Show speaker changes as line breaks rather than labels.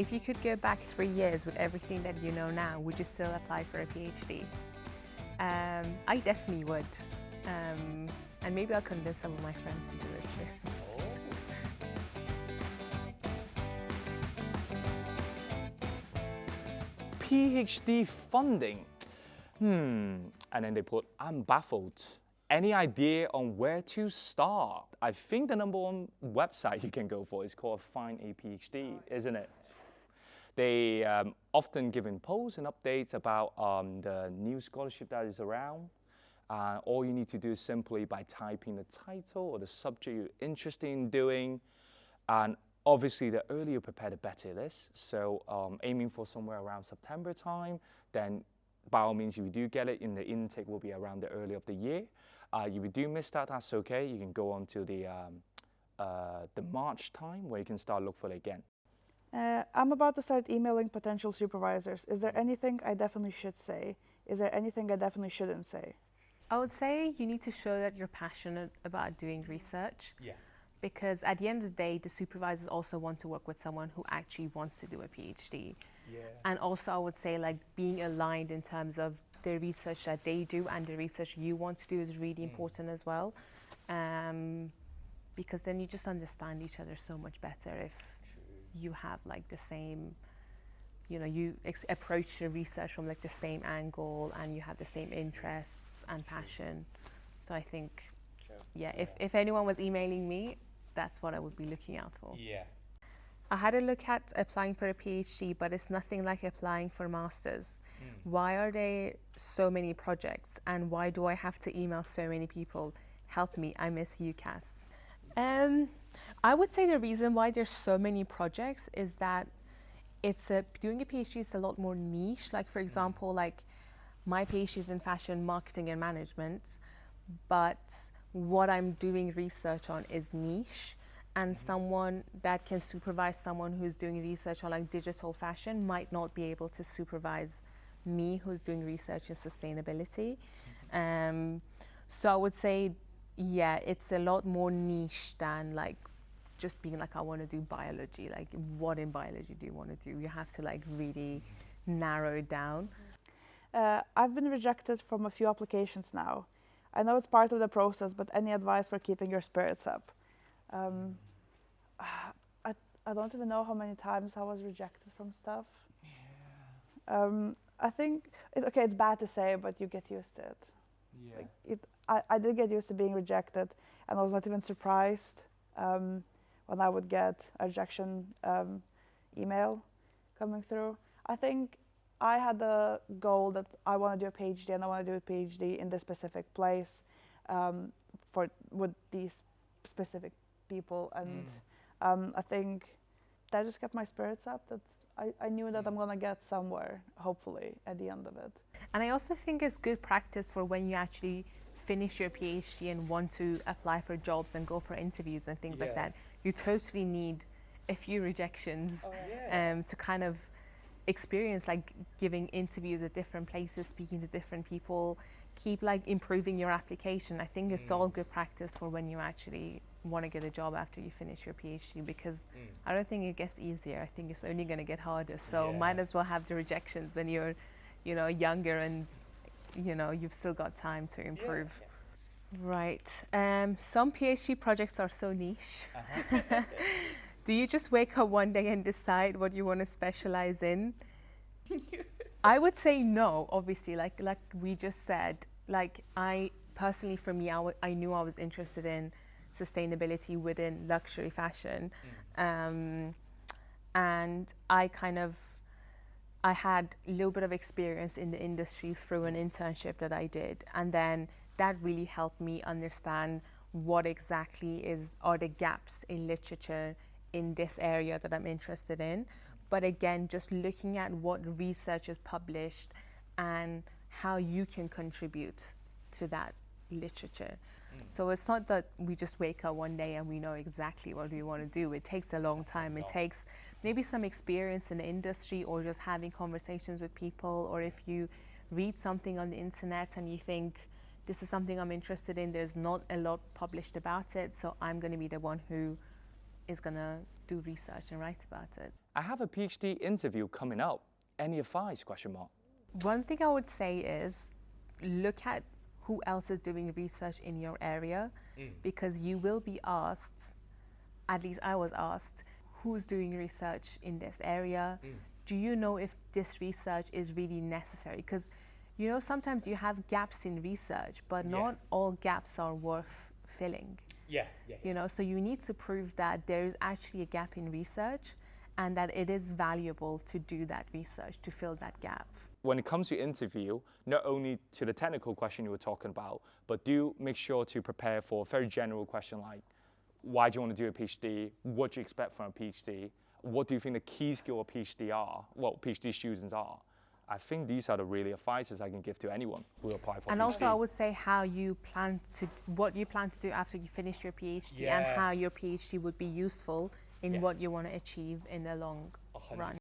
If you could go back 3 years with everything that you know now, would you still apply for a PhD? I definitely would. And maybe I'll convince some of my friends to do it too.
PhD funding. And then they put, I'm baffled. Any idea on where to start? I think the #1 website you can go for is called Find a PhD, isn't it? They often give in posts and updates about the new scholarship that is around. All you need to do is simply by typing the title or the subject you're interested in doing. And obviously, the earlier you prepare, the better it is. So aiming for somewhere around September time, then by all means, if you do get it, in the intake will be around the early of the year. If you do miss that, that's okay. You can go on to the March time where you can start look for it again.
I'm about to start emailing potential supervisors. Is there anything I definitely should say? Is there anything I definitely shouldn't say?
I would say you need to show that you're passionate about doing research.
Yeah.
Because at the end of the day, the supervisors also want to work with someone who actually wants to do a PhD.
Yeah.
And also I would say like being aligned in terms of the research that they do and the research you want to do is really important as well. Because then you just understand each other so much better if you have like the same, you approach the research from like the same angle and you have the same interests and passion. So I think, yeah, if anyone was emailing me, that's what I would be looking out for.
Yeah.
I had a look at applying for a PhD, but it's nothing like applying for masters. Why are there so many projects and why do I have to email so many people? Help me, I miss UCAS. I would say the reason why there's so many projects is that doing a PhD is a lot more niche. Like for example, like my PhD is in fashion marketing and management, but what I'm doing research on is niche. And someone that can supervise someone who's doing research on like digital fashion might not be able to supervise me who's doing research in sustainability. So I would say, yeah, it's a lot more niche than like just being like, I want to do biology. Like what in biology do you want to do? You have to like really narrow it down.
I've been rejected from a few applications now. I know it's part of the process, but any advice for keeping your spirits up? I don't even know how many times I was rejected from stuff. Yeah. I think it's bad to say, but you get used to it.
Yeah.
Like I did get used to being rejected, and I was not even surprised when I would get a rejection email coming through. I think I had the goal that I want to do a PhD, and I want to do a PhD in this specific place with these specific people, and I think that just kept my spirits up. That I knew that I'm gonna get somewhere, hopefully, at the end of it.
And I also think it's good practice for when you actually finish your PhD and want to apply for jobs and go for interviews and things like that. You totally need a few rejections to kind of experience like giving interviews at different places, speaking to different people, keep like improving your application. I think it's all good practice for when you actually want to get a job after you finish your PhD, because I don't think it gets easier. I think it's only going to get harder. So might as well have the rejections when you're, younger and, you've still got time to improve. Right. Some PhD projects are so niche. Do you just wake up one day and decide what you want to specialize in? I would say no, obviously, like we just said. Like I personally, for me, I knew I was interested in sustainability within luxury fashion. And I had a little bit of experience in the industry through an internship that I did. And then that really helped me understand what exactly are the gaps in literature in this area that I'm interested in. But again, just looking at what research is published and how you can contribute to that literature. So it's not that we just wake up one day and we know exactly what we want to do. It takes a long time. It takes maybe some experience in the industry, or just having conversations with people, or if you read something on the internet and you think, this is something I'm interested in, there's not a lot published about it, so I'm going to be the one who is going to do research and write about it.
I have a PhD interview coming up. Any advice, ?
One thing I would say is look at who else is doing research in your area, because you will be asked, at least I was asked, who's doing research in this area? Do you know if this research is really necessary? Because, you know, sometimes you have gaps in research, but not all gaps are worth filling. You know, so you need to prove that there is actually a gap in research and that it is valuable to do that research, to fill that gap.
When it comes to interview, not only to the technical question you were talking about, but do make sure to prepare for a very general question like, why do you want to do a PhD? What do you expect from a PhD? What do you think the key skill of PhD are? Well, PhD students are. I think these are the really advices I can give to anyone who apply for
And
PhD.
also I would say what you plan to do after you finish your PhD and how your PhD would be useful in what you want to achieve in the long run.